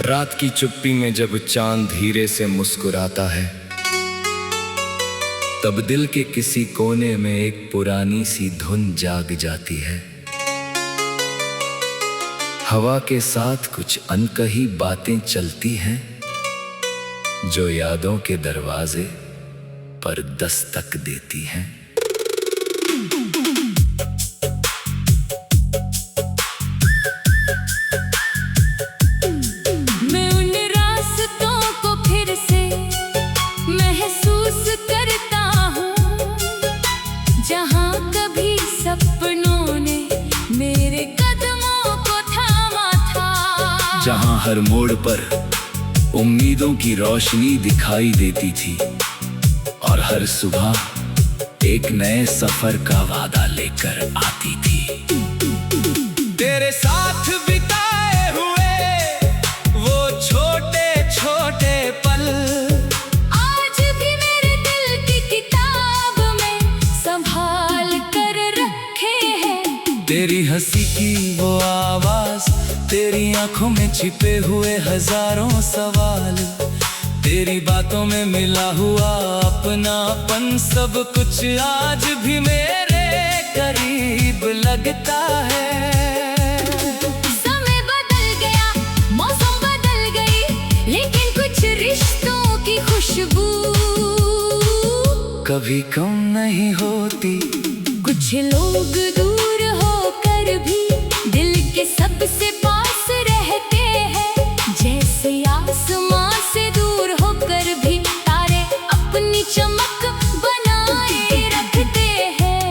रात की चुप्पी में जब चांद धीरे से मुस्कुराता है, तब दिल के किसी कोने में एक पुरानी सी धुन जाग जाती है। हवा के साथ कुछ अनकही बातें चलती हैं, जो यादों के दरवाजे पर दस्तक देती हैं। जहाँ कभी सपनों ने मेरे कदमों को थामा था, जहाँ हर मोड़ पर उम्मीदों की रोशनी दिखाई देती थी और हर सुबह एक नए सफर का वादा लेकर आती थी। तेरे साथ बिताए हुए वो छोटे छोटे पल आज भी मेरे दिल की किताब में संभाल कर रखे हैं। तेरी हंसी की वो आवाज, तेरी आंखों में छिपे हुए हजारों सवाल, तेरी बातों में मिला हुआ अपनापन, सब कुछ आज भी मेरे करीब लगता है। समय बदल गया, मौसम बदल गई, लेकिन कुछ रिश्तों की खुशबू कभी कम नहीं होती। कुछ लोग दूर होकर भी दिल के सबसे पास रहते हैं, जैसे आसमां से दूर होकर भी तारे अपनी चमक बनाए रखते हैं।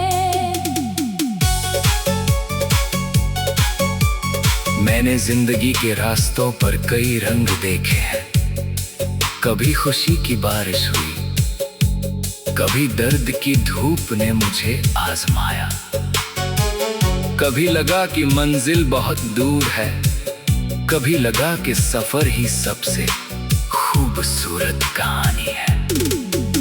मैंने जिंदगी के रास्तों पर कई रंग देखे हैं। कभी खुशी की बारिश हुई, कभी दर्द की धूप ने मुझे आजमाया। कभी लगा कि मंजिल बहुत दूर है, कभी लगा कि सफर ही सबसे खूबसूरत कहानी है।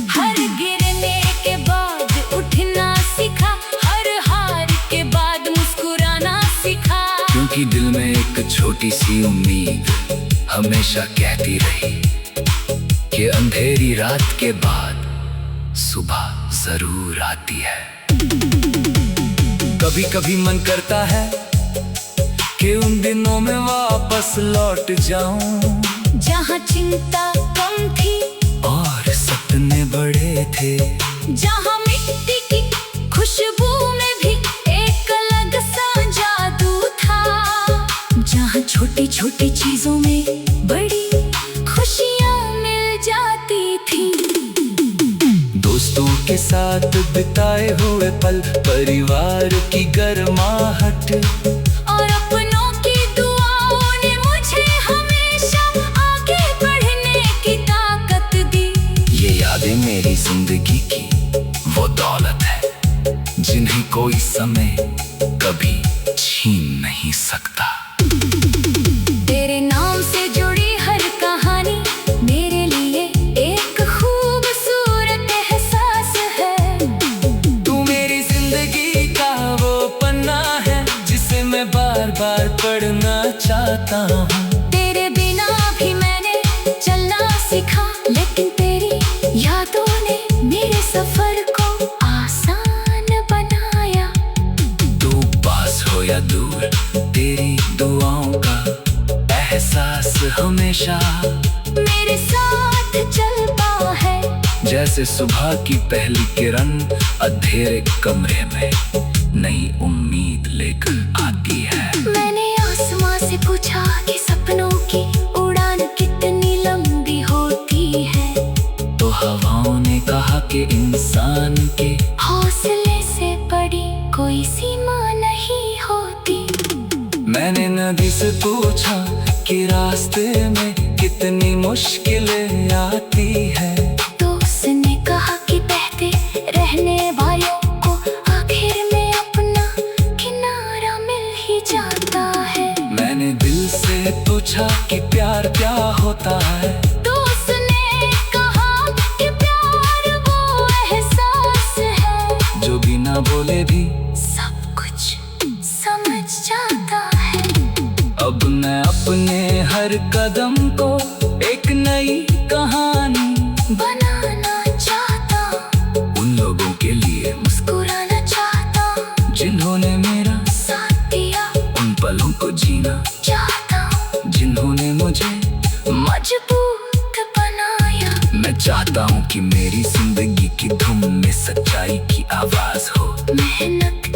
हर गिरने के बाद उठना सीखा, हर हार के बाद मुस्कुराना सीखा, क्योंकि दिल में एक छोटी सी उम्मीद हमेशा कहती रही कि अंधेरी रात के बाद सुबह जरूर आती है। कभी कभी मन करता है कि उन दिनों में वापस लौट जाऊं, जहाँ चिंता कम थी और सपने बड़े थे, जहाँ मिट्टी की खुशबू में भी एक अलग सा जादू था, जहाँ छोटी छोटी चीजों में बड़ी खुशियाँ मिल जाती थी। दोस्तों के साथ बिताए हुए पल, परिवार की गर्माहट और अपनों की दुआओं ने मुझे हमेशा आगे बढ़ने की ताकत दी। ये यादें मेरी जिंदगी की वो दौलत है, जिन्हें कोई समय कभी छीन नहीं सकता। तेरे नाम से जुड़ी हर कहानी मेरे लिए एक खूबसूरत एहसास है। तू मेरी जिंदगी का वो पन्ना है, जिसे मैं बार बार पढ़ना चाहता हूँ। तेरे बिना भी मैंने चलना सीखा, लेकिन तेरी यादों ने मेरे सफर को आसान बनाया। तू पास हो या दूर, तेरी दुआओं का एहसास हमेशा मेरे साथ चलता है। जैसे सुबह की पहली किरण अंधेरे कमरे में नई उम्मीद लेकर आती है। मैंने आसमां से पूछा कि सपनों की उड़ान कितनी लंबी होती है, तो हवाओं ने कहा कि इंसान के हौसले से बड़ी कोई सीमा नहीं होती। मैंने नदी से पूछा कि रास्ते में कितनी मुश्किलें आती है, तो उसने कहा कि बहते रहने वालों को आखिर में अपना किनारा मिल ही जाता है। मैंने दिल से पूछा कि प्यार क्या होता है, तो उसने कहा कि प्यार वो एहसास है जो बिना बोले भी सब कुछ समझ जाता है। अब मैं अपने हर कदम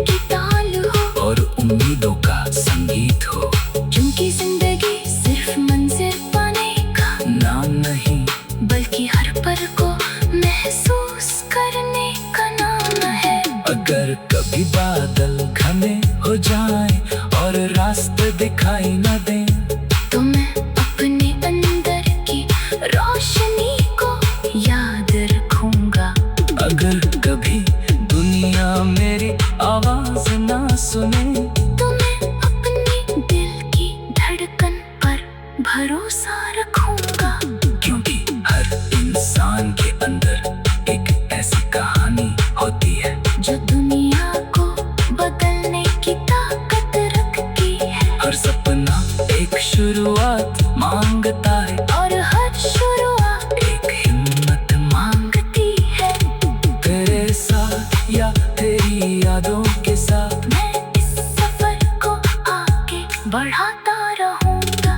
की ताल हो और उम्मीदों का संगीत हो। क्योंकि जिंदगी सिर्फ मंजिल पाने का नाम नहीं बल्कि हर पल को महसूस करने का नाम है। अगर कभी बादल घने हो जाएं और रास्ते दिखाई न दें, तो मैं अपने अंदर की रोशनी को याद रखूंगा। अगर कभी दुनिया मेरी आवाज ना सुने, तो मैं अपने दिल की धड़कन पर भरोसा रखूंगा। क्योंकि हर इंसान के अंदर एक ऐसी कहानी होती है जो दुनिया को बदलने की ताकत रखती है। हर सपना एक शुरुआत मांगता है और हर शुरुआत एक हिम्मत मांगती है। तेरे साथ या तेरी यादों के साथ मैं इस सफर को आगे बढ़ाता रहूंगा।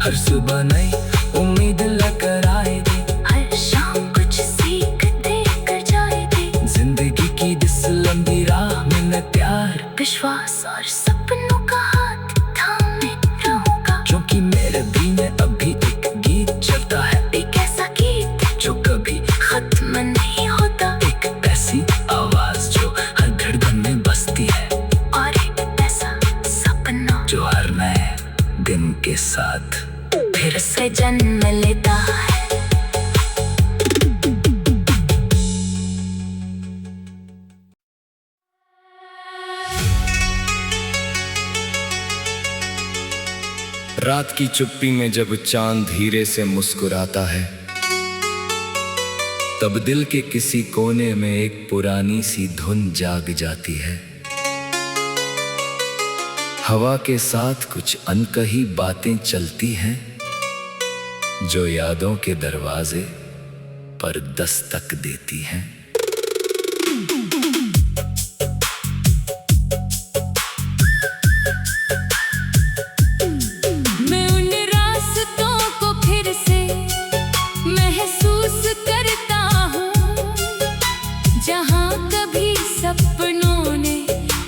हर सुबह नई उम्मीद लेकर आए थे, हर शाम कुछ सीख देकर जाए थे। जिंदगी की इस लंबी राह में मैं प्यार, विश्वास और सपनों का हाथ थामे रहूंगा। क्योंकि मेरे दिल में अभी एक गीत चलता है, एक ऐसा गीत जो कभी खत्म नहीं होता, एक ऐसी आवाज जो हर धड़कन में बसती है, और एक ऐसा सपना जो हर नए दिन के साथ फिर से जन्म लेता है। रात की चुप्पी में जब चांद धीरे से मुस्कुराता है, तब दिल के किसी कोने में एक पुरानी सी धुन जाग जाती है। हवा के साथ कुछ अनकही बातें चलती हैं, जो यादों के दरवाजे पर दस्तक देती हैं। मैं उन रास्तों को फिर से महसूस करता हूँ, जहाँ कभी सपनों ने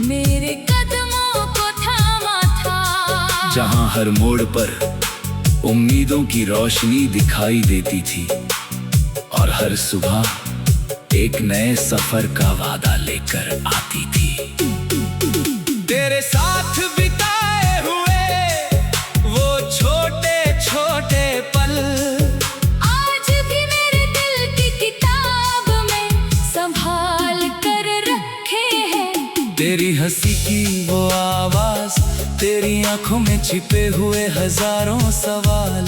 मेरे कदमों को थामा था। जहाँ हर मोड़ पर उम्मीदों की रोशनी दिखाई देती थी, और हर सुबह एक नए सफर का वादा लेकर आती थी। तेरे साथ बिताए हुए वो छोटे छोटे पल आज भी मेरे दिल की किताब में संभाल कर रखे हैं। तेरी हंसी की वो आवाज, तेरी आंखों में छिपे हुए हजारों सवाल,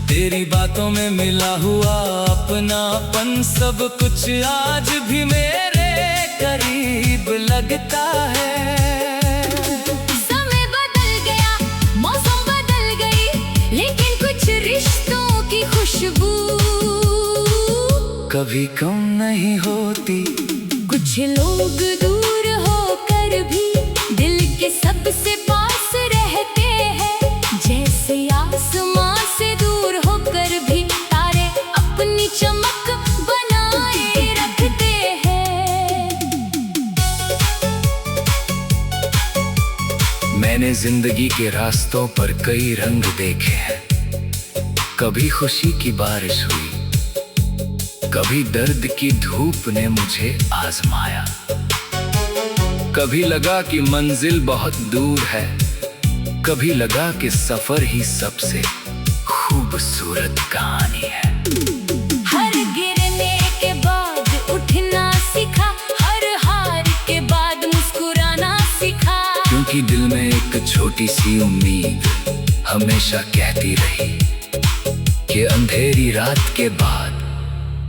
तेरी बातों में मिला हुआ अपनापन, सब कुछ आज भी मेरे करीब लगता है। समय बदल गया, मौसम बदल गई, लेकिन कुछ रिश्तों की खुशबू कभी कम नहीं होती। कुछ लोग दूर होकर भी दिल के सबसे पास रहते हैं, जैसे आसमां से दूर होकर भी तारे अपनी चमक बनाए रखते हैं। मैंने जिंदगी के रास्तों पर कई रंग देखे हैं। कभी खुशी की बारिश हुई, कभी दर्द की धूप ने मुझे आजमाया। कभी लगा कि मंजिल बहुत दूर है, कभी लगा कि सफर ही सबसे खूबसूरत कहानी है। हर गिरने के बाद उठना सीखा, हर हार के बाद मुस्कुराना सीखा। क्योंकि दिल में एक छोटी सी उम्मीद हमेशा कहती रही कि अंधेरी रात के बाद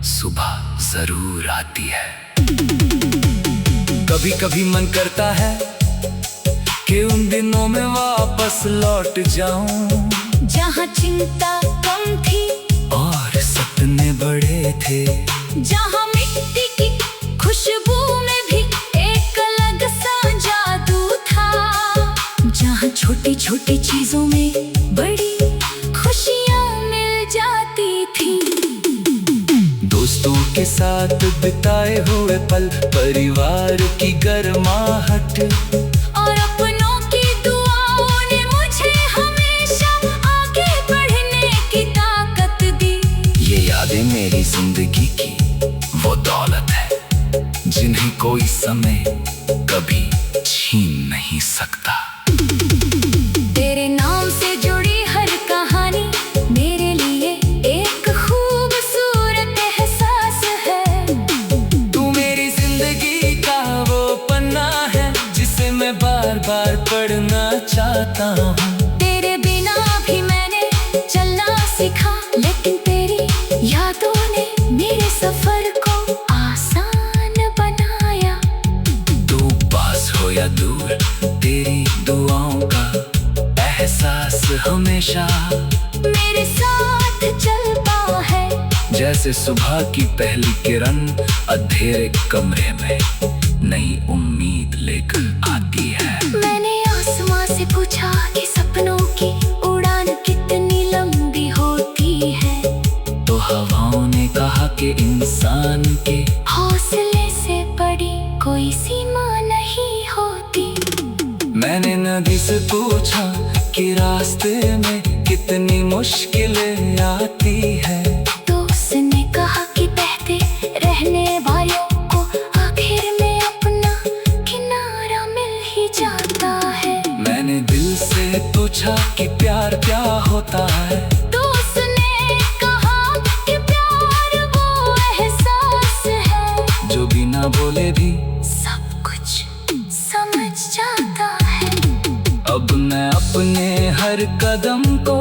सुबह जरूर आती है। कभी कभी मन करता है कि उन दिनों में वापस लौट जाऊं, जहाँ चिंता कम थी और सपने बड़े थे, जहाँ मिट्टी की खुशबू में भी एक अलग सा जादू था, जहाँ छोटी छोटी चीजों में बड़ी खुशियाँ मिल जाती थी। दोस्तों के साथ साथ बिताए हुए पल, परिवार की गर्माहट और अपनों की दुआओं ने मुझे हमेशा आगे बढ़ने की ताकत दी। ये यादें मेरी जिंदगी की वो दौलत है जिन्हें कोई समय कभी छीन नहीं सकता। तेरे नाम से जुड़ी हर कहानी मेरे लिए एक खूबसूरत एहसास है। तू मेरी जिंदगी का वो पन्ना है जिसे मैं बार बार पढ़ना चाहता हूँ। तेरे बिना भी मैंने चलना सीखा, लेकिन तेरी यादों ने मेरे सफर को आसान बनाया। तू पास हो या दूर, तेरी दुआओं का एहसास हमेशा मेरे साथ चलता है। जैसे सुबह की पहली किरण अंधेरे कमरे में नई उम्मीद लेकर आती है। मैंने आसमां से पूछा कि सपनों की उड़ान कितनी लंबी होती है, तो हवाओं ने कहा कि इंसान के हौसले से बड़ी कोई सीमा नहीं होती। मैंने नदी से पूछा कि रास्ते में कितनी मुश्किलें आती है, तो उसने कहा कि बहते रहने वालों को आखिर में अपना किनारा मिल ही जाता है। मैंने दिल से पूछा कि प्यार क्या होता है, तो उसने कहा कि प्यार वो एहसास है जो बिना बोले भी सब कुछ समझ जाता है। अब मैं अपने हर कदम को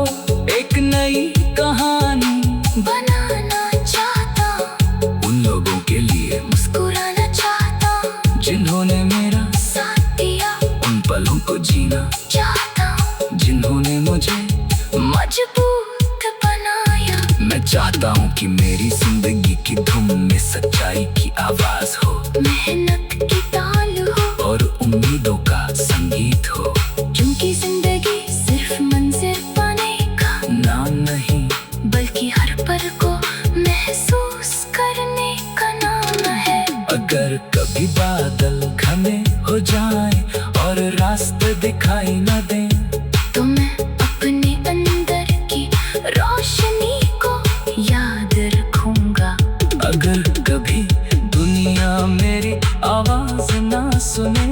एक नई कहानी बनाना चाहता हूँ, उन लोगों के लिए मुस्कुराना चाहता हूँ, जिन्होंने मेरा साथ दिया उन पलों को जीना चाहता हूँ, जिन्होंने मुझे मजबूत बनाया। मैं चाहता हूँ कि मेरी जिंदगी की धुन में सच्चाई की आवाज हो, मेहनत की ताल हो और उम्मीदों का संगीत हो। क्योंकि जिंदगी सिर्फ मंजिल पाने का नाम नहीं, बल्कि हर पल को महसूस करने का नाम है। अगर कभी बादल घने हो जाएं और रास्ते दिखाई न दें, तो मैं अपने अंदर की रोशनी को याद रखूंगा। अगर कभी दुनिया मेरी आवाज ना सुने,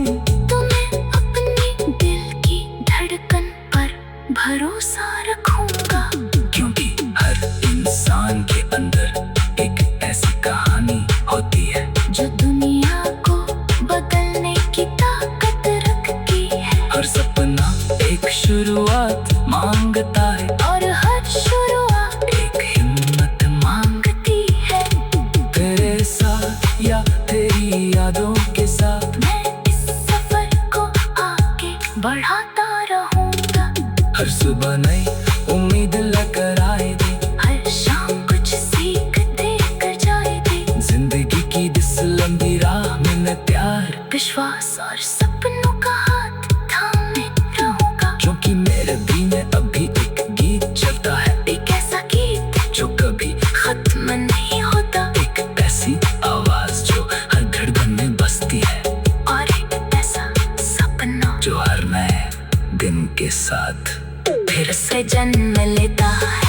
तो मैं अपने दिल की धड़कन पर भरोसा रखूंगा। क्योंकि हर इंसान के अंदर एक ऐसी कहानी होती है जो दुनिया को बदलने की ताकत रखती है। हर सपना एक शुरुआत मांगता है और हर शुरुआत एक हिम्मत मांगती है। तेरे साथ या तेरी यादों के साथ मैं इस सफर को आगे बढ़ाता रहूंगा। हर सुबह नई उम्मीद लेकर आए दे, हर शाम कुछ सीख देकर जाए दे। जिंदगी की इस लंबी राह में मैं प्यार, विश्वास और सपनों का हाथ थामे रहूंगा। क्योंकि मेरे दिल में अभी एक गीत चलता है, एक ऐसा गीत जो कभी खत्म नहीं होता, एक ऐसी आवाज जो हर धड़कन में बसती है, और एक ऐसा सपना जो हर नए दिन के साथ फिर से जन्म लेता है।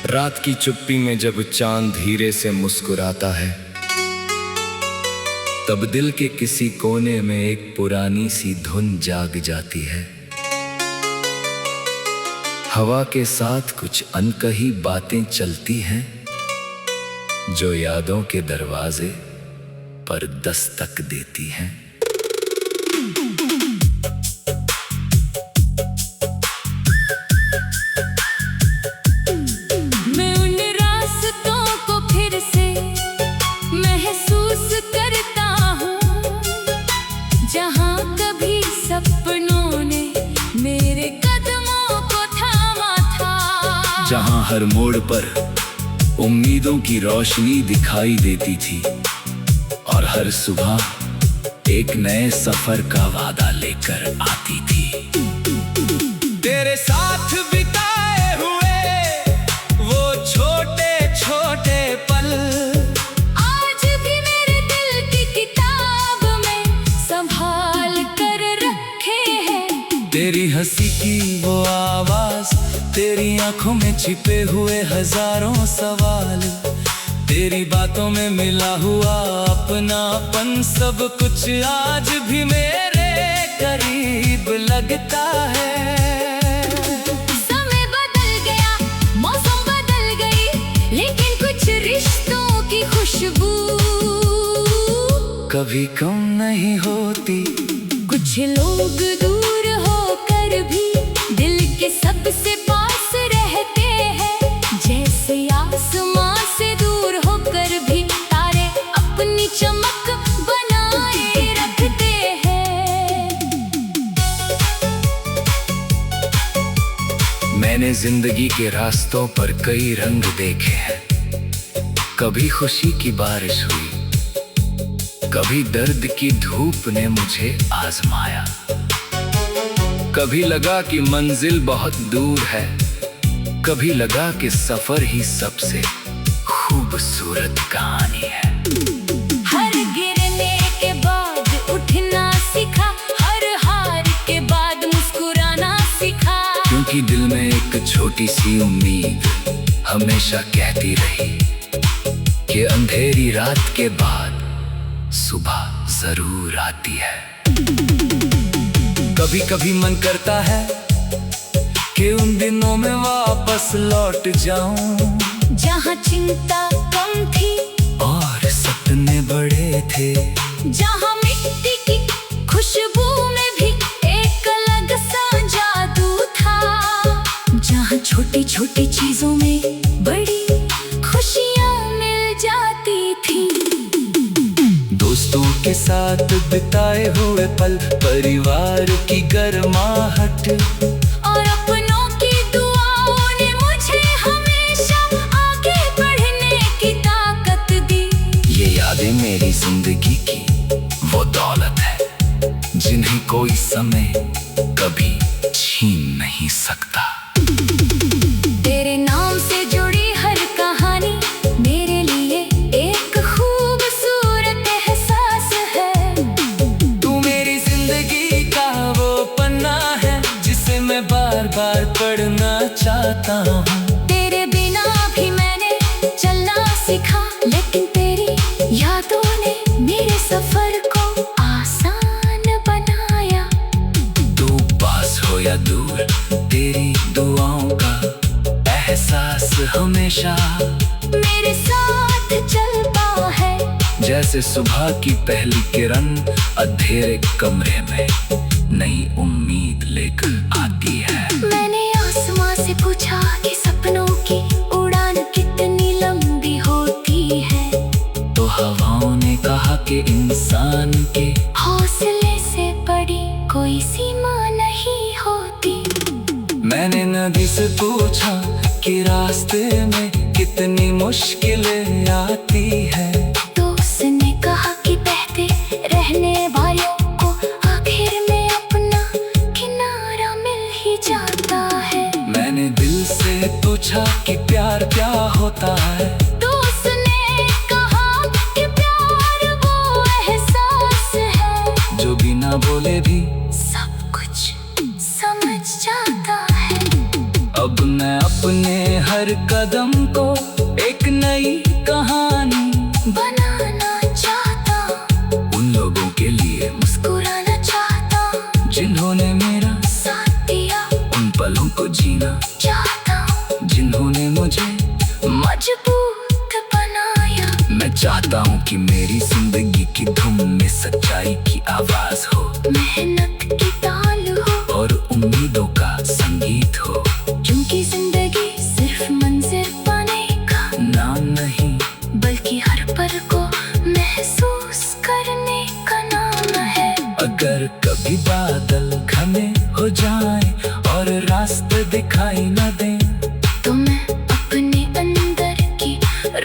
रात की चुप्पी में जब चांद धीरे से मुस्कुराता है, तब दिल के किसी कोने में एक पुरानी सी धुन जाग जाती है। हवा के साथ कुछ अनकही बातें चलती हैं, जो यादों के दरवाजे पर दस्तक देती हैं। मैं उन रास्तों को फिर से महसूस करता हूँ, जहाँ कभी सपनों ने मेरे कदमों को थामा था। जहाँ हर मोड़ पर उम्मीदों की रोशनी दिखाई देती थी, और हर सुबह एक नए सफर का वादा लेकर आती थी। तेरे साथ बिताए हुए वो छोटे छोटे पल आज भी मेरे दिल की किताब में संभाल कर रखे हैं। तेरी हंसी की वो आवाज, तेरी आंखों में छिपे हुए हजारों सवाल, तेरी बातों में मिला हुआ अपनापन, सब कुछ आज भी मेरे करीब लगता है। समय बदल गया, मौसम बदल गई, लेकिन कुछ रिश्तों की खुशबू कभी कम नहीं होती। कुछ लोग दूर होकर भी दिल के सबसे पास रहते हैं, जैसे आसमां से दूर होकर भी तारे अपनी चमक बनाए रखते हैं। मैंने जिंदगी के रास्तों पर कई रंग देखे हैं। कभी खुशी की बारिश हुई, कभी दर्द की धूप ने मुझे आजमाया। कभी लगा कि मंजिल बहुत दूर है, कभी लगा कि सफर ही सबसे खूबसूरत कहानी है। हर गिरने के बाद उठना सीखा, हर हार के बाद मुस्कुराना सीखा। क्योंकि दिल में एक छोटी सी उम्मीद हमेशा कहती रही कि अंधेरी रात के बाद सुबह जरूर आती है। कभी कभी मन करता है कि उन दिनों में वापस लौट जाऊं, जहाँ चिंता कम थी और सपने बड़े थे, जहाँ मिट्टी की खुशबू में भी एक अलग सा जादू था, जहाँ छोटी छोटी चीजों में बड़ी खुशियाँ मिल जाती थी। दोस्तों के साथ बिताए हुए पल, परिवार की गर्माहट और अपनों की दुआओं ने मुझे हमेशा आगे बढ़ने की ताकत दी। ये यादें मेरी जिंदगी की वो दौलत है जिन्हें कोई समय कभी छीन नहीं सकता। तेरे नाम से जुड़ी हर कहानी मेरे लिए एक खूबसूरत एहसास है। तू मेरी जिंदगी का वो पन्ना है जिसे मैं बार बार पढ़ना चाहता हूँ। तेरे बिना भी मैंने चलना सीखा, लेकिन तेरी यादों ने मेरे सफर को आसान बनाया। तू पास हो या दूर, तेरी दुआओं का एहसास हमेशा मेरे साथ चलता है। जैसे सुबह की पहली किरण अंधेरे कमरे में नई उम्मीद लेकर आती है। मैंने आसमां से पूछा कि सपनों की उड़ान कितनी लंबी होती है, तो हवाओं ने कहा कि इंसान के हौसले से बड़ी कोई सीमा नहीं होती। मैंने नदी से पूछा कि रास्ते में कितनी मुश्किलें आती है, तो उसने कहा कि बहते रहने वालों को आखिर में अपना किनारा मिल ही जाता है। मैंने दिल से पूछा कि प्यार क्या होता है, तो उसने कहा कि प्यार वो एहसास है जो बिना बोले भी सब कुछ समझ जाता है। अब मैं अपने हर कदम को एक नई कहानी बनाना चाहता हूँ, उन लोगों के लिए मुस्कुराना चाहता हूँ, जिन्होंने मेरा साथ दिया उन पलों को जीना चाहता हूँ, जिन्होंने मुझे मजबूत बनाया। मैं चाहता हूँ कि मेरी जिंदगी की धुन में सच्चाई की आवाज हो, मेहनत की ताल हो और उम्मीदों का संगीत हो। क्योंकि जिंदगी सिर्फ मंजिल पाने का नाम नहीं, बल्कि हर पल को महसूस करने का नाम है। अगर कभी बादल घने हो जाए और रास्ते दिखाई न दें, तो मैं अपने अंदर की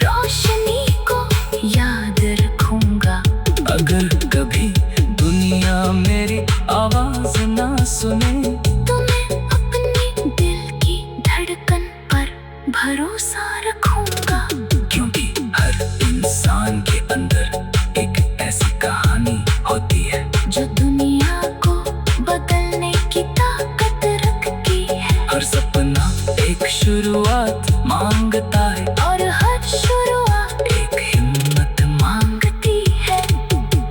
रोशनी को याद रखूंगा। अगर कभी भरोसा रखूंगा, क्योंकि हर इंसान के अंदर एक ऐसी कहानी होती है जो दुनिया को बदलने की ताकत रखती है। हर सपना एक शुरुआत मांगता है और हर शुरुआत एक हिम्मत मांगती है।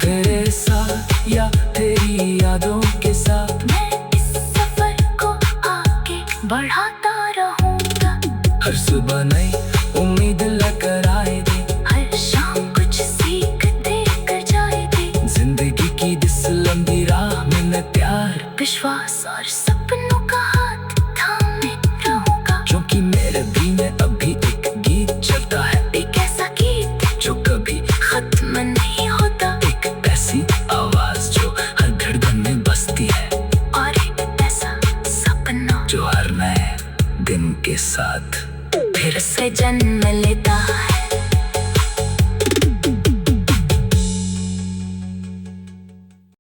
तेरे साथ या तेरी यादों के साथ मैं इस सफर को आगे बढ़ाता रहूंगा। हर सुबह नई उम्मीद लेकर आए दे, हर शाम कुछ सीख देकर जाए दे। जिंदगी की इस लंबी राह में मैं प्यार विश्वास और सपनों का हाथ थामे रहूंगा। क्योंकि मेरे दिल में अभी एक गीत चलता है, एक ऐसा गीत जो कभी खत्म नहीं होता, एक ऐसी आवाज जो हर धड़कन में बसती है, और एक ऐसा सपना जो हर नए दिन के साथ फिर से जन्म लेता है।